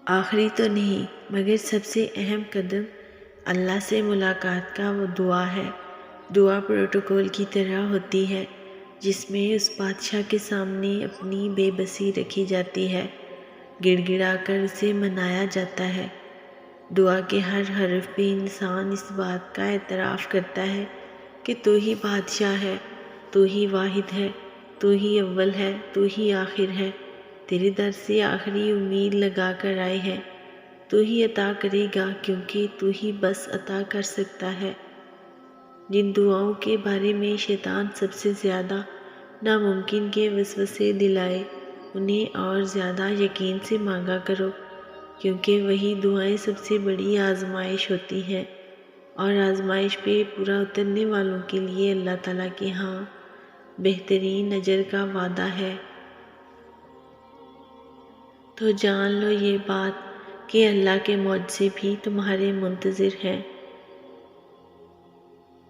آخری تو نہیں مگر سب سے اہم قدم اللہ سے ملاقات کا وہ دعا ہے۔ دعا پروٹوکول کی طرح ہوتی ہے جس میں اس بادشاہ کے سامنے اپنی بے بسی رکھی جاتی ہے، گڑ گڑا کر اسے منایا جاتا ہے۔ دعا کے ہر حرف پہ انسان اس بات کا اعتراف کرتا ہے کہ تو ہی بادشاہ ہے، تو ہی واحد ہے، تو ہی اول ہے، تو ہی آخر ہے، تیرے در سے آخری امید لگا کر آئے ہیں، تو ہی عطا کرے گا کیونکہ تو ہی بس عطا کر سکتا ہے۔ جن دعاؤں کے بارے میں شیطان سب سے زیادہ ناممکن کے وسوسے دلائے انہیں اور زیادہ یقین سے مانگا کرو، کیونکہ وہی دعائیں سب سے بڑی آزمائش ہوتی ہیں، اور آزمائش پہ پورا اترنے والوں کے لیے اللہ تعالیٰ کے ہاں بہترین اجر کا وعدہ ہے۔ تو جان لو یہ بات کہ اللہ کے معجزے بھی تمہارے منتظر ہیں۔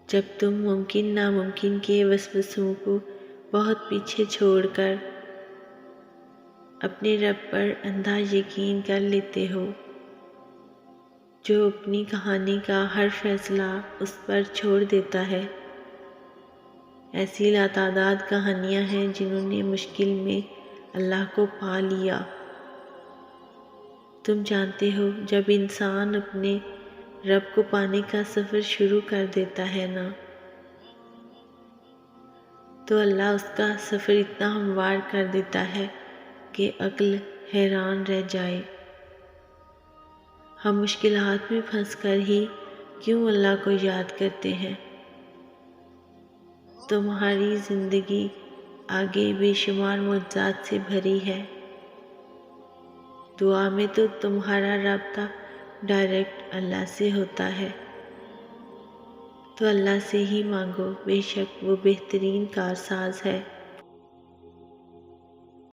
جب تم ممکن ناممکن کے وسوسوں کو بہت پیچھے چھوڑ کر اپنے رب پر اندھا یقین کر لیتے ہو، جو اپنی کہانی کا ہر فیصلہ اس پر چھوڑ دیتا ہے۔ ایسی لاتعداد کہانیاں ہیں جنہوں نے مشکل میں اللہ کو پا لیا۔ تم جانتے ہو جب انسان اپنے رب کو پانے کا سفر شروع کر دیتا ہے نا، تو اللہ اس کا سفر اتنا ہموار کر دیتا ہے کہ عقل حیران رہ جائے۔ ہم مشکلات میں پھنس کر ہی کیوں اللہ کو یاد کرتے ہیں؟ تمہاری زندگی آگے بے شمار معجزات سے بھری ہے۔ دعا میں تو تمہارا رابطہ ڈائریکٹ اللہ سے ہوتا ہے، تو اللہ سے ہی مانگو، بے شک وہ بہترین کارساز ہے۔